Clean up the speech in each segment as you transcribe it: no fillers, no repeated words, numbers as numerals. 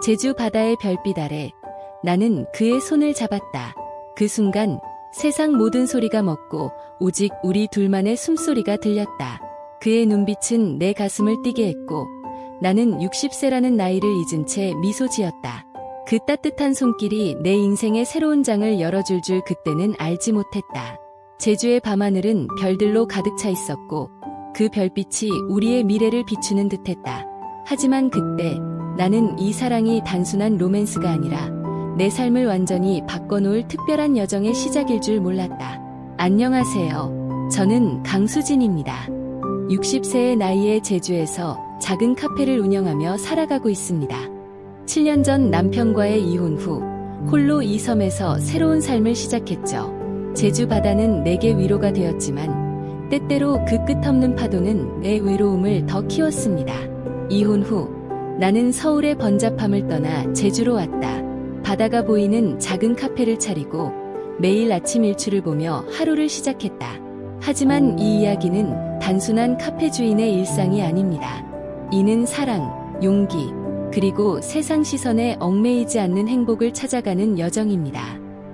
제주 바다의 별빛 아래 나는 그의 손을 잡았다. 그 순간 세상 모든 소리가 멎고 오직 우리 둘만의 숨소리가 들렸다. 그의 눈빛은 내 가슴을 뛰게 했고 나는 60세라는 나이를 잊은 채 미소 지었다. 그 따뜻한 손길이 내 인생의 새로운 장을 열어줄 줄 그때는 알지 못했다. 제주의 밤하늘은 별들로 가득 차 있었고 그 별빛이 우리의 미래를 비추는 듯했다. 하지만 그때 나는 이 사랑이 단순한 로맨스가 아니라 내 삶을 완전히 바꿔놓을 특별한 여정의 시작일 줄 몰랐다. 안녕하세요. 저는 강수진입니다. 60세의 나이에 제주에서 작은 카페를 운영하며 살아가고 있습니다. 7년 전 남편과의 이혼 후 홀로 이 섬에서 새로운 삶을 시작했죠. 제주 바다는 내게 위로가 되었지만 때때로 그 끝없는 파도는 내 외로움을 더 키웠습니다. 이혼 후 나는 서울의 번잡함을 떠나 제주로 왔다. 바다가 보이는 작은 카페를 차리고 매일 아침 일출을 보며 하루를 시작했다. 하지만 이 이야기는 단순한 카페 주인의 일상이 아닙니다. 이는 사랑, 용기, 그리고 세상 시선에 얽매이지 않는 행복을 찾아가는 여정입니다.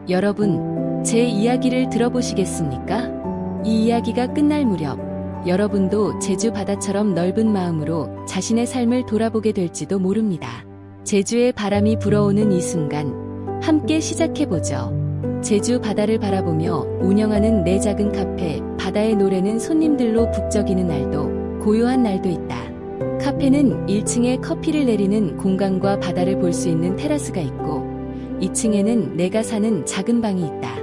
여러분, 제 이야기를 들어보시겠습니까? 이 이야기가 끝날 무렵 여러분도 제주 바다처럼 넓은 마음으로 자신의 삶을 돌아보게 될지도 모릅니다. 제주의 바람이 불어오는 이 순간 함께 시작해보죠. 제주 바다를 바라보며 운영하는 내 작은 카페, 바다의 노래는 손님들로 북적이는 날도 고요한 날도 있다. 카페는 1층에 커피를 내리는 공간과 바다를 볼 수 있는 테라스가 있고 2층에는 내가 사는 작은 방이 있다.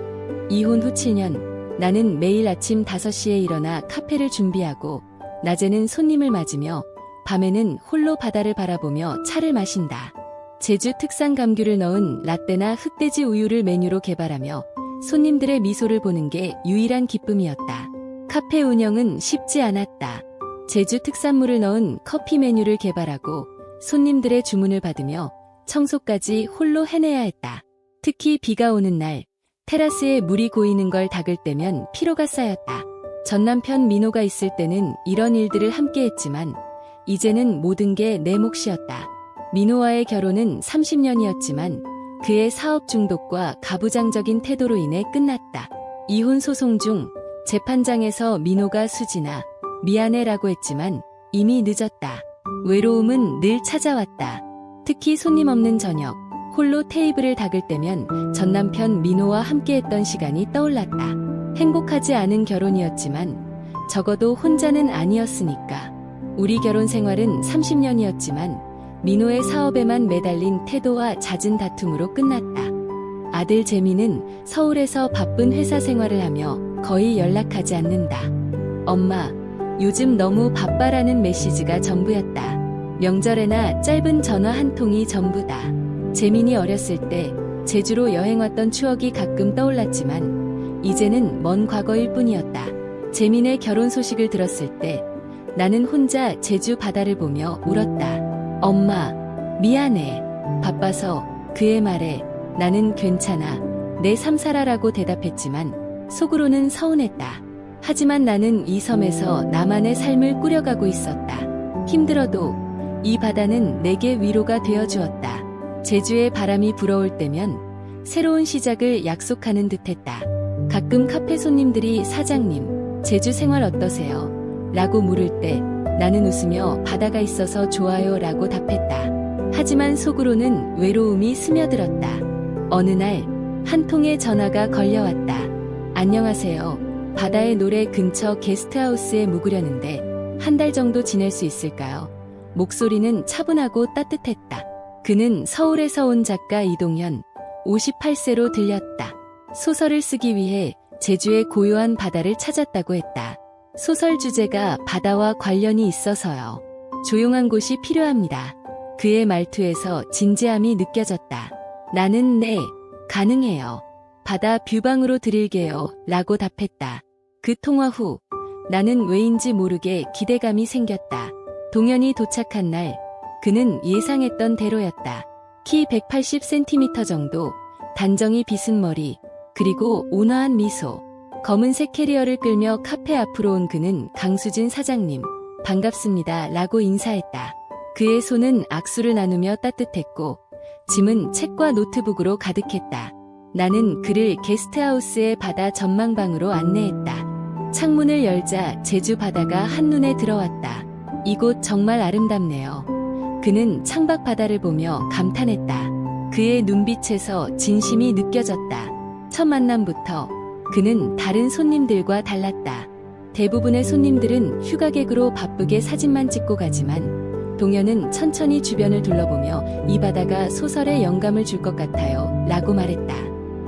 이혼 후 7년 나는 매일 아침 5시에 일어나 카페를 준비하고 낮에는 손님을 맞으며 밤에는 홀로 바다를 바라보며 차를 마신다. 제주 특산 감귤을 넣은 라떼나 흑돼지 우유를 메뉴로 개발하며 손님들의 미소를 보는 게 유일한 기쁨이었다. 카페 운영은 쉽지 않았다. 제주 특산물을 넣은 커피 메뉴를 개발하고 손님들의 주문을 받으며 청소까지 홀로 해내야 했다. 특히 비가 오는 날 테라스에 물이 고이는 걸 닦을 때면 피로가 쌓였다. 전 남편 민호가 있을 때는 이런 일들을 함께 했지만 이제는 모든 게 내 몫이었다. 민호와의 결혼은 30년이었지만 그의 사업 중독과 가부장적인 태도로 인해 끝났다. 이혼 소송 중 재판장에서 민호가 수진아, 미안해라고 했지만 이미 늦었다. 외로움은 늘 찾아왔다. 특히 손님 없는 저녁, 홀로 테이블을 닦을 때면 전 남편 민호와 함께했던 시간이 떠올랐다. 행복하지 않은 결혼이었지만 적어도 혼자는 아니었으니까. 우리 결혼 생활은 30년이었지만 민호의 사업에만 매달린 태도와 잦은 다툼으로 끝났다. 아들 재민은 서울에서 바쁜 회사 생활을 하며 거의 연락하지 않는다. 엄마, 요즘 너무 바빠라는 메시지가 전부였다. 명절에나 짧은 전화 한 통이 전부다. 재민이 어렸을 때 제주로 여행 왔던 추억이 가끔 떠올랐지만 이제는 먼 과거일 뿐이었다. 재민의 결혼 소식을 들었을 때 나는 혼자 제주 바다를 보며 울었다. 엄마, 미안해. 바빠서. 그의 말에 나는 괜찮아. 내 삶 살아라고 대답했지만 속으로는 서운했다. 하지만 나는 이 섬에서 나만의 삶을 꾸려가고 있었다. 힘들어도 이 바다는 내게 위로가 되어주었다. 제주의 바람이 불어올 때면 새로운 시작을 약속하는 듯했다. 가끔 카페 손님들이 사장님, 제주 생활 어떠세요? 라고 물을 때 나는 웃으며 바다가 있어서 좋아요 라고 답했다. 하지만 속으로는 외로움이 스며들었다. 어느 날 한 통의 전화가 걸려왔다. 안녕하세요. 바다의 노래 근처 게스트하우스에 묵으려는데 한 달 정도 지낼 수 있을까요? 목소리는 차분하고 따뜻했다. 그는 서울에서 온 작가 이동현, 58세로 들렸다. 소설을 쓰기 위해 제주의 고요한 바다를 찾았다고 했다. 소설 주제가 바다와 관련이 있어서요. 조용한 곳이 필요합니다. 그의 말투에서 진지함이 느껴졌다. 나는 네, 가능해요. 바다 뷰방으로 드릴게요. 라고 답했다. 그 통화 후 나는 왜인지 모르게 기대감이 생겼다. 동현이 도착한 날 그는 예상했던 대로였다. 키 180cm 정도, 단정히 빗은 머리, 그리고 온화한 미소. 검은색 캐리어를 끌며 카페 앞으로 온 그는 강수진 사장님, 반갑습니다 라고 인사했다. 그의 손은 악수를 나누며 따뜻했고 짐은 책과 노트북으로 가득했다. 나는 그를 게스트하우스의 바다 전망방으로 안내했다. 창문을 열자 제주 바다가 한눈에 들어왔다. 이곳 정말 아름답네요. 그는 창밖 바다를 보며 감탄했다. 그의 눈빛에서 진심이 느껴졌다. 첫 만남부터 그는 다른 손님들과 달랐다. 대부분의 손님들은 휴가객으로 바쁘게 사진만 찍고 가지만 동현은 천천히 주변을 둘러보며 이 바다가 소설에 영감을 줄 것 같아요 라고 말했다.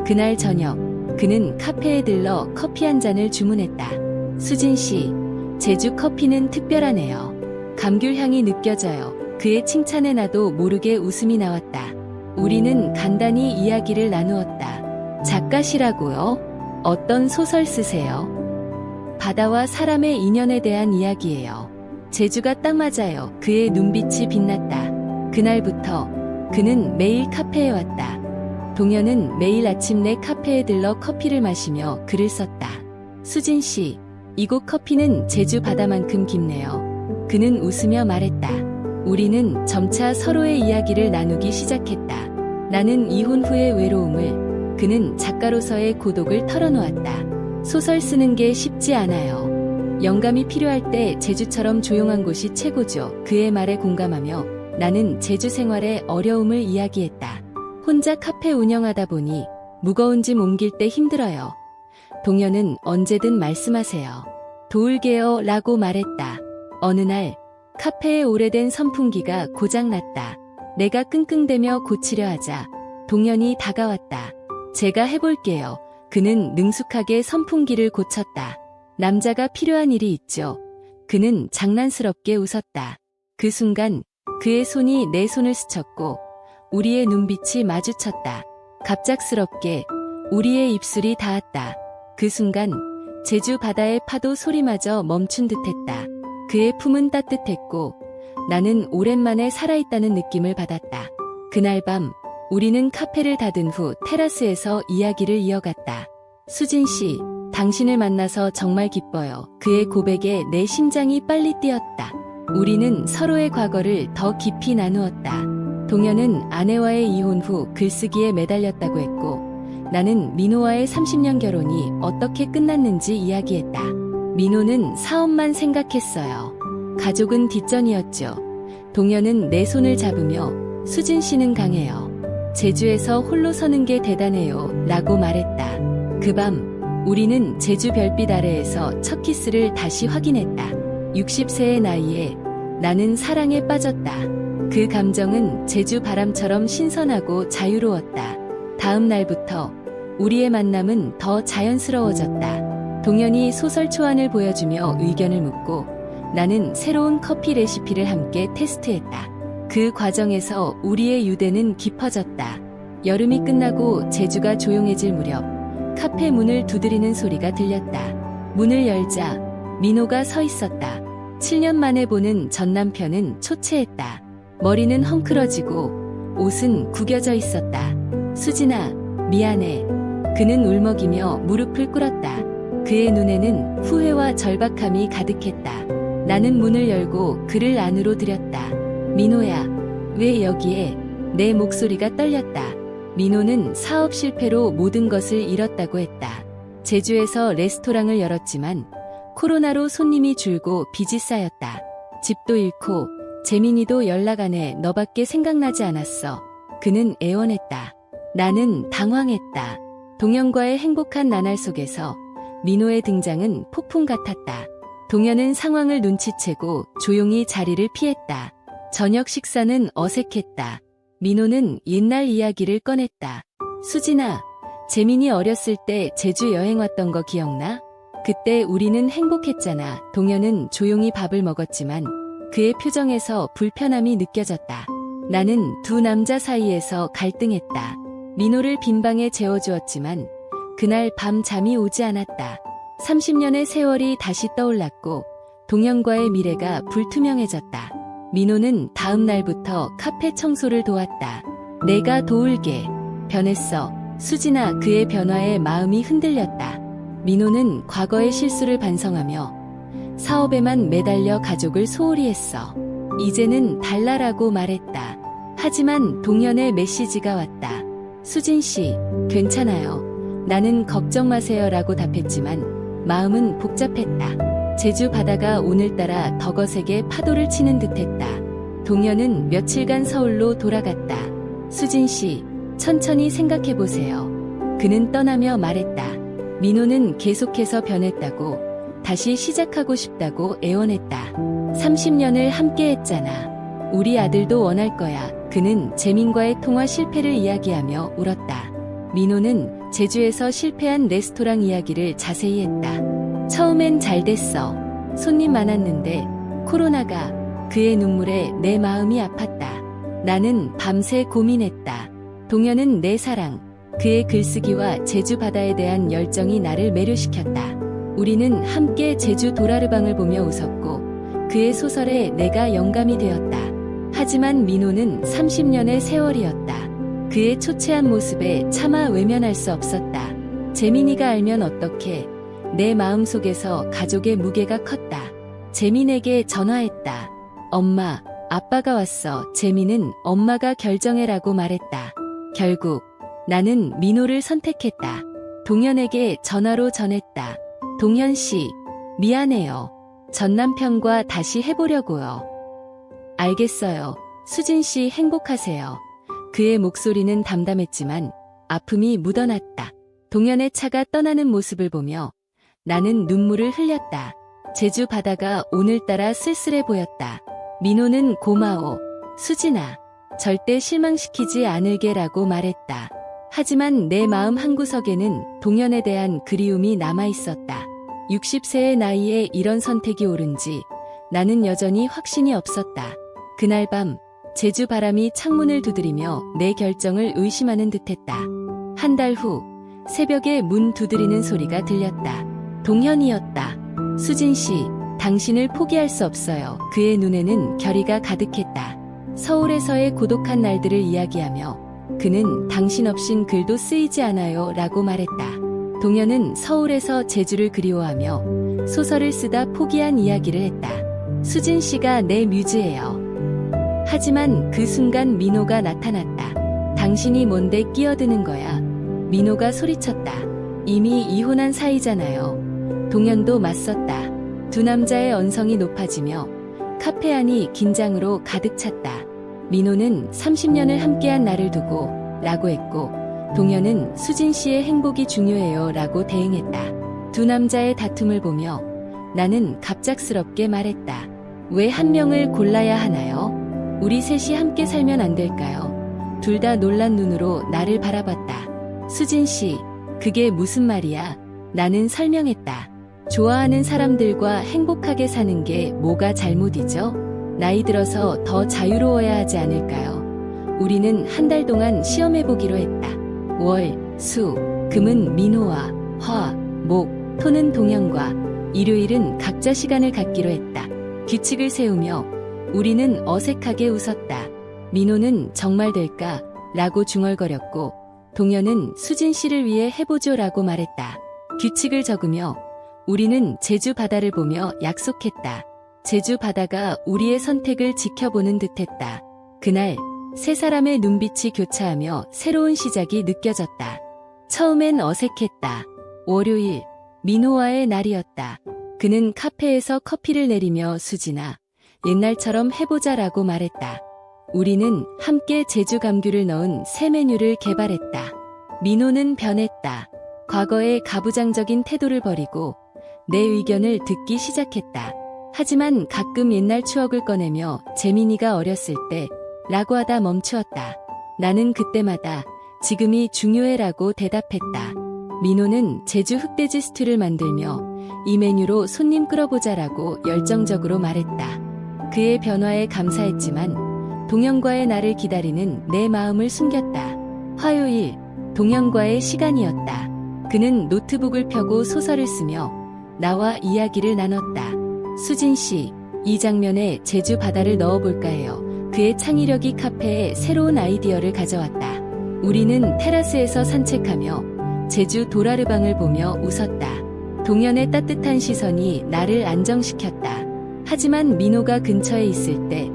그날 저녁 그는 카페에 들러 커피 한 잔을 주문했다. 수진 씨, 제주 커피는 특별하네요. 감귤향이 느껴져요. 그의 칭찬에 나도 모르게 웃음이 나왔다. 우리는 간단히 이야기를 나누었다. 작가시라고요? 어떤 소설 쓰세요? 바다와 사람의 인연에 대한 이야기예요. 제주가 딱 맞아요. 그의 눈빛이 빛났다. 그날부터 그는 매일 카페에 왔다. 동현은 매일 아침 내 카페에 들러 커피를 마시며 글을 썼다. 수진 씨, 이곳 커피는 제주 바다만큼 깊네요. 그는 웃으며 말했다. 우리는 점차 서로의 이야기를 나누기 시작했다. 나는 이혼 후의 외로움을, 그는 작가로서의 고독을 털어놓았다. 소설 쓰는 게 쉽지 않아요. 영감이 필요할 때 제주처럼 조용한 곳이 최고죠. 그의 말에 공감하며 나는 제주 생활의 어려움을 이야기했다. 혼자 카페 운영하다 보니 무거운 짐 옮길 때 힘들어요. 동현은 언제든 말씀하세요. 도울게요 라고 말했다. 어느 날 카페의 오래된 선풍기가 고장났다. 내가 끙끙대며 고치려 하자 동현이 다가왔다. 제가 해볼게요. 그는 능숙하게 선풍기를 고쳤다. 남자가 필요한 일이 있죠. 그는 장난스럽게 웃었다. 그 순간 그의 손이 내 손을 스쳤고 우리의 눈빛이 마주쳤다. 갑작스럽게 우리의 입술이 닿았다. 그 순간 제주 바다의 파도 소리마저 멈춘 듯했다. 그의 품은 따뜻했고 나는 오랜만에 살아있다는 느낌을 받았다. 그날 밤 우리는 카페를 닫은 후 테라스에서 이야기를 이어갔다. 수진 씨, 당신을 만나서 정말 기뻐요. 그의 고백에 내 심장이 빨리 뛰었다. 우리는 서로의 과거를 더 깊이 나누었다. 동현은 아내와의 이혼 후 글쓰기에 매달렸다고 했고 나는 민호와의 30년 결혼이 어떻게 끝났는지 이야기했다. 민호는 사업만 생각했어요. 가족은 뒷전이었죠. 동현은 내 손을 잡으며 수진 씨는 강해요. 제주에서 홀로 서는 게 대단해요 라고 말했다. 그 밤 우리는 제주 별빛 아래에서 첫 키스를 다시 확인했다. 60세의 나이에 나는 사랑에 빠졌다. 그 감정은 제주 바람처럼 신선하고 자유로웠다. 다음 날부터 우리의 만남은 더 자연스러워졌다. 동현이 소설 초안을 보여주며 의견을 묻고 나는 새로운 커피 레시피를 함께 테스트했다. 그 과정에서 우리의 유대는 깊어졌다. 여름이 끝나고 제주가 조용해질 무렵 카페 문을 두드리는 소리가 들렸다. 문을 열자 민호가 서 있었다. 7년 만에 보는 전 남편은 초췌했다. 머리는 헝클어지고 옷은 구겨져 있었다. 수진아, 미안해. 그는 울먹이며 무릎을 꿇었다. 그의 눈에는 후회와 절박함이 가득했다. 나는 문을 열고 그를 안으로 들였다. 민호야, 왜 여기에? 내 목소리가 떨렸다. 민호는 사업 실패로 모든 것을 잃었다고 했다. 제주에서 레스토랑을 열었지만 코로나로 손님이 줄고 빚이 쌓였다. 집도 잃고 재민이도 연락 안 해. 너밖에 생각나지 않았어. 그는 애원했다. 나는 당황했다. 동현과의 행복한 나날 속에서 민호의 등장은 폭풍 같았다. 동현은 상황을 눈치채고 조용히 자리를 피했다. 저녁 식사는 어색했다. 민호는 옛날 이야기를 꺼냈다. 수진아, 재민이 어렸을 때 제주 여행 왔던 거 기억나? 그때 우리는 행복했잖아. 동현은 조용히 밥을 먹었지만 그의 표정에서 불편함이 느껴졌다. 나는 두 남자 사이에서 갈등했다. 민호를 빈방에 재워주었지만 그날 밤 잠이 오지 않았다. 30년의 세월이 다시 떠올랐고 동현과의 미래가 불투명해졌다. 민호는 다음 날부터 카페 청소를 도왔다. 내가 도울게. 변했어. 수진아, 그의 변화에 마음이 흔들렸다. 민호는 과거의 실수를 반성하며 사업에만 매달려 가족을 소홀히 했어. 이제는 달라라고 말했다. 하지만 동현의 메시지가 왔다. 수진 씨, 괜찮아요. 나는 걱정 마세요 라고 답했지만 마음은 복잡했다. 제주 바다가 오늘따라 더 거세게 파도를 치는 듯했다. 동현은 며칠간 서울로 돌아갔다. 수진 씨, 천천히 생각해보세요. 그는 떠나며 말했다. 민호는 계속해서 변했다고, 다시 시작하고 싶다고 애원했다. 30년을 함께 했잖아. 우리 아들도 원할 거야. 그는 재민과의 통화 실패를 이야기하며 울었다. 민호는 제주에서 실패한 레스토랑 이야기를 자세히 했다. 처음엔 잘 됐어. 손님 많았는데 코로나가. 그의 눈물에 내 마음이 아팠다. 나는 밤새 고민했다. 동현은 내 사랑. 그의 글쓰기와 제주 바다에 대한 열정이 나를 매료시켰다. 우리는 함께 제주 도라르방을 보며 웃었고 그의 소설에 내가 영감이 되었다. 하지만 민호는 30년의 세월이었다. 그의 초췌한 모습에 차마 외면할 수 없었다. 재민이가 알면 어떡해. 내 마음속에서 가족의 무게가 컸다. 재민에게 전화했다. 엄마, 아빠가 왔어. 재민은 엄마가 결정해라고 말했다. 결국 나는 민호를 선택했다. 동현에게 전화로 전했다. 동현 씨, 미안해요. 전 남편과 다시 해보려고요. 알겠어요. 수진 씨 행복하세요. 그의 목소리는 담담했지만 아픔이 묻어났다. 동현의 차가 떠나는 모습을 보며 나는 눈물을 흘렸다. 제주 바다가 오늘따라 쓸쓸해 보였다. 민호는 고마워. 수진아, 절대 실망시키지 않을게라고 말했다. 하지만 내 마음 한구석에는 동현에 대한 그리움이 남아있었다. 60세의 나이에 이런 선택이 옳은지 나는 여전히 확신이 없었다. 그날 밤 제주 바람이 창문을 두드리며 내 결정을 의심하는 듯했다. 한 달 후 새벽에 문 두드리는 소리가 들렸다. 동현이었다. 수진 씨, 당신을 포기할 수 없어요. 그의 눈에는 결의가 가득했다. 서울에서의 고독한 날들을 이야기하며 그는 당신 없인 글도 쓰이지 않아요 라고 말했다. 동현은 서울에서 제주를 그리워하며 소설을 쓰다 포기한 이야기를 했다. 수진 씨가 내 뮤즈예요. 하지만 그 순간 민호가 나타났다. 당신이 뭔데 끼어드는 거야. 민호가 소리쳤다. 이미 이혼한 사이잖아요. 동현도 맞섰다. 두 남자의 언성이 높아지며 카페 안이 긴장으로 가득 찼다. 민호는 30년을 함께한 나를 두고 라고 했고 동현은 수진 씨의 행복이 중요해요 라고 대응했다. 두 남자의 다툼을 보며 나는 갑작스럽게 말했다. 왜 한 명을 골라야 하나요? 우리 셋이 함께 살면 안 될까요? 둘 다 놀란 눈으로 나를 바라봤다. 수진 씨, 그게 무슨 말이야? 나는 설명했다. 좋아하는 사람들과 행복하게 사는 게 뭐가 잘못이죠? 나이 들어서 더 자유로워야 하지 않을까요? 우리는 한 달 동안 시험해보기로 했다. 월, 수, 금은 민호와 화, 목, 토는 동현과 일요일은 각자 시간을 갖기로 했다. 규칙을 세우며 우리는 어색하게 웃었다. 민호는 정말 될까? 라고 중얼거렸고 동현은 수진 씨를 위해 해보죠 라고 말했다. 규칙을 적으며 우리는 제주 바다를 보며 약속했다. 제주 바다가 우리의 선택을 지켜보는 듯했다. 그날 세 사람의 눈빛이 교차하며 새로운 시작이 느껴졌다. 처음엔 어색했다. 월요일, 민호와의 날이었다. 그는 카페에서 커피를 내리며 수진아, 옛날처럼 해보자라고 말했다. 우리는 함께 제주 감귤을 넣은 새 메뉴를 개발했다. 민호는 변했다. 과거의 가부장적인 태도를 버리고 내 의견을 듣기 시작했다. 하지만 가끔 옛날 추억을 꺼내며 재민이가 어렸을 때 라고 하다 멈추었다. 나는 그때마다 지금이 중요해라고 대답했다. 민호는 제주 흑돼지 스튜를 만들며 이 메뉴로 손님 끌어보자라고 열정적으로 말했다. 그의 변화에 감사했지만 동현과의 나를 기다리는 내 마음을 숨겼다. 화요일, 동현과의 시간이었다. 그는 노트북을 펴고 소설을 쓰며 나와 이야기를 나눴다. 수진 씨, 이 장면에 제주 바다를 넣어볼까 해요. 그의 창의력이 카페에 새로운 아이디어를 가져왔다. 우리는 테라스에서 산책하며 제주 도라르방을 보며 웃었다. 동현의 따뜻한 시선이 나를 안정시켰다. 하지만 민호가 근처에 있을 때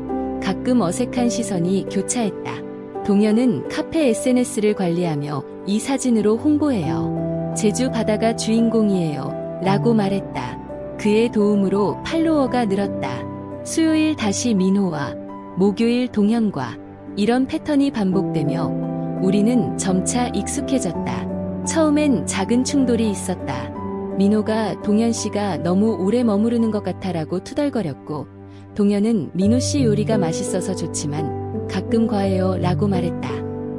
가끔 어색한 시선이 교차했다. 동현은 카페 SNS를 관리하며 이 사진으로 홍보해요. 제주 바다가 주인공이에요. 라고 말했다. 그의 도움으로 팔로워가 늘었다. 수요일 다시 민호와 목요일 동현과 이런 패턴이 반복되며 우리는 점차 익숙해졌다. 처음엔 작은 충돌이 있었다. 민호가 동현 씨가 너무 오래 머무르는 것 같아라고 투덜거렸고, 동현은 민호 씨 요리가 맛있어서 좋지만 가끔 과해요 라고 말했다.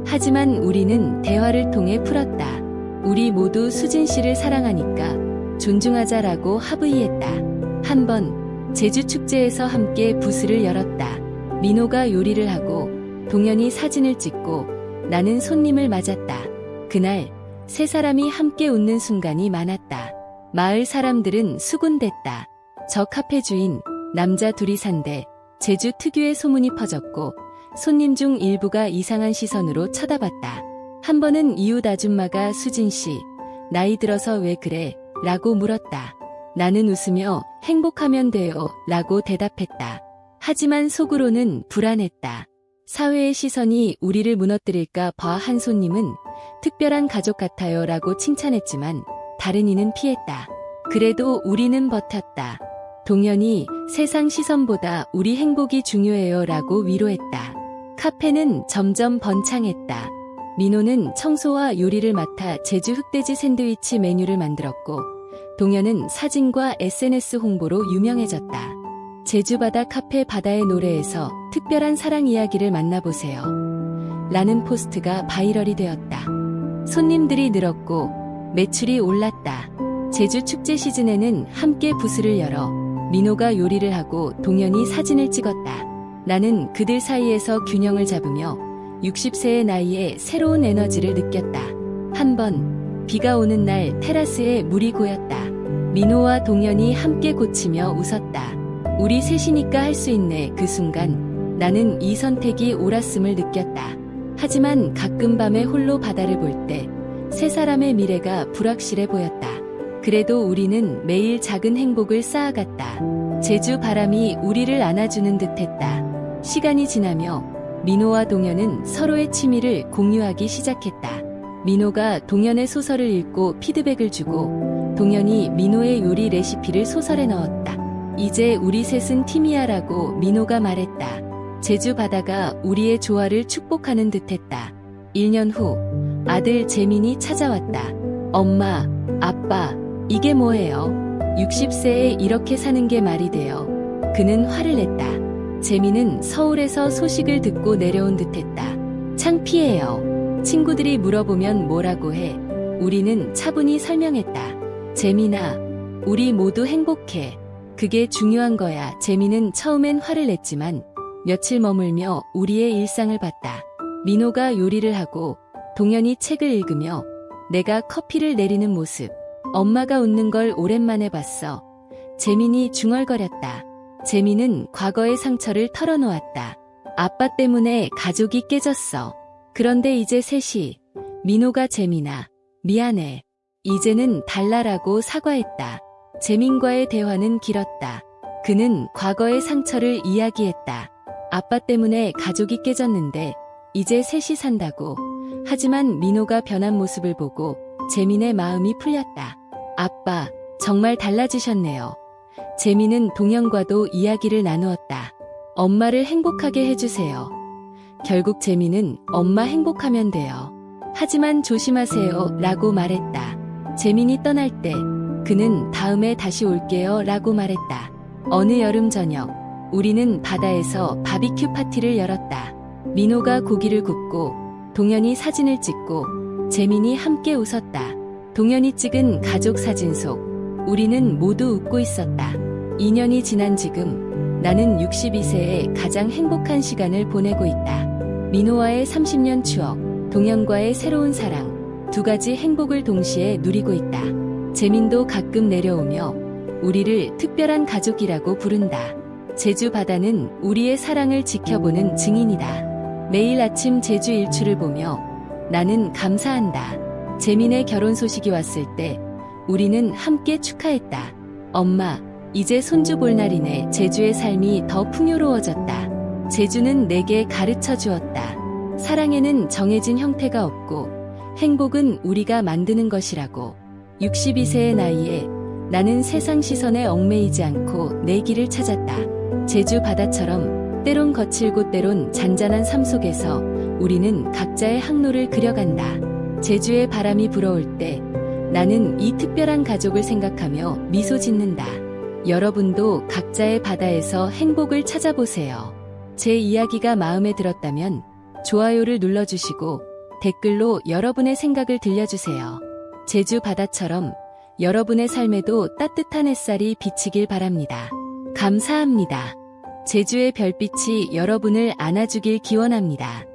하지만 우리는 대화를 통해 풀었다. 우리 모두 수진 씨를 사랑하니까 존중하자라고 합의했다. 한 번 제주 축제에서 함께 부스를 열었다. 민호가 요리를 하고 동현이 사진을 찍고 나는 손님을 맞았다. 그날 세 사람이 함께 웃는 순간이 많았다. 마을 사람들은 수군댔다. 저 카페 주인 남자 둘이 산대. 제주 특유의 소문이 퍼졌고 손님 중 일부가 이상한 시선으로 쳐다봤다. 한 번은 이웃 아줌마가 수진 씨, 나이 들어서 왜 그래? 라고 물었다. 나는 웃으며 행복하면 돼요 라고 대답했다. 하지만 속으로는 불안했다. 사회의 시선이 우리를 무너뜨릴까 봐. 한 손님은 특별한 가족 같아요 라고 칭찬했지만 다른 이는 피했다. 그래도 우리는 버텼다. 동현이 세상 시선보다 우리 행복이 중요해요 라고 위로했다. 카페는 점점 번창했다. 민호는 청소와 요리를 맡아 제주 흑돼지 샌드위치 메뉴를 만들었고, 동현은 사진과 SNS 홍보로 유명해졌다. 제주바다 카페 바다의 노래에서 특별한 사랑 이야기를 만나보세요. 라는 포스트가 바이럴이 되었다. 손님들이 늘었고 매출이 올랐다. 제주 축제 시즌에는 함께 부스를 열어 민호가 요리를 하고 동현이 사진을 찍었다. 나는 그들 사이에서 균형을 잡으며 60세의 나이에 새로운 에너지를 느꼈다. 한 번 비가 오는 날 테라스에 물이 고였다. 민호와 동현이 함께 고치며 웃었다. 우리 셋이니까 할 수 있네. 그 순간 나는 이 선택이 옳았음을 느꼈다. 하지만 가끔 밤에 홀로 바다를 볼 때 세 사람의 미래가 불확실해 보였다. 그래도 우리는 매일 작은 행복을 쌓아갔다. 제주 바람이 우리를 안아주는 듯했다. 시간이 지나며 민호와 동현은 서로의 취미를 공유하기 시작했다. 민호가 동현의 소설을 읽고 피드백을 주고 동현이 민호의 요리 레시피를 소설에 넣었다. 이제 우리 셋은 팀이야 라고 민호가 말했다. 제주 바다가 우리의 조화를 축복하는 듯했다. 1년 후 아들 재민이 찾아왔다. 엄마, 아빠, 이게 뭐예요? 60세에 이렇게 사는 게 말이 돼요. 그는 화를 냈다. 재민은 서울에서 소식을 듣고 내려온 듯했다. 창피해요. 친구들이 물어보면 뭐라고 해? 우리는 차분히 설명했다. 재민아, 우리 모두 행복해. 그게 중요한 거야. 재민은 처음엔 화를 냈지만 며칠 머물며 우리의 일상을 봤다. 민호가 요리를 하고 동현이 책을 읽으며 내가 커피를 내리는 모습. 엄마가 웃는 걸 오랜만에 봤어. 재민이 중얼거렸다. 재민은 과거의 상처를 털어놓았다. 아빠 때문에 가족이 깨졌어. 그런데 이제 셋이. 민호가 재민아, 미안해. 이제는 달라라고 사과했다. 재민과의 대화는 길었다. 그는 과거의 상처를 이야기했다. 아빠 때문에 가족이 깨졌는데 이제 셋이 산다고. 하지만 민호가 변한 모습을 보고 재민의 마음이 풀렸다. 아빠, 정말 달라지셨네요. 재민은 동현과도 이야기를 나누었다. 엄마를 행복하게 해주세요. 결국 재민은 엄마 행복하면 돼요. 하지만 조심하세요 라고 말했다. 재민이 떠날 때 그는 다음에 다시 올게요 라고 말했다. 어느 여름 저녁 우리는 바다에서 바비큐 파티를 열었다. 민호가 고기를 굽고 동현이 사진을 찍고 재민이 함께 웃었다. 동현이 찍은 가족 사진 속 우리는 모두 웃고 있었다. 2년이 지난 지금 나는 62세에 가장 행복한 시간을 보내고 있다. 민호와의 30년 추억, 동현과의 새로운 사랑, 두 가지 행복을 동시에 누리고 있다. 재민도 가끔 내려오며 우리를 특별한 가족이라고 부른다. 제주 바다는 우리의 사랑을 지켜보는 증인이다. 매일 아침 제주 일출을 보며 나는 감사한다. 재민의 결혼 소식이 왔을 때 우리는 함께 축하했다. 엄마, 이제 손주 볼 날이네. 제주의 삶이 더 풍요로워졌다. 제주는 내게 가르쳐 주었다. 사랑에는 정해진 형태가 없고 행복은 우리가 만드는 것이라고. 62세의 나이에 나는 세상 시선에 얽매이지 않고 내 길을 찾았다. 제주 바다처럼 때론 거칠고 때론 잔잔한 삶 속에서 우리는 각자의 항로를 그려간다. 제주의 바람이 불어올 때 나는 이 특별한 가족을 생각하며 미소 짓는다. 여러분도 각자의 바다에서 행복을 찾아보세요. 제 이야기가 마음에 들었다면 좋아요를 눌러주시고 댓글로 여러분의 생각을 들려주세요. 제주 바다처럼 여러분의 삶에도 따뜻한 햇살이 비치길 바랍니다. 감사합니다. 제주의 별빛이 여러분을 안아주길 기원합니다.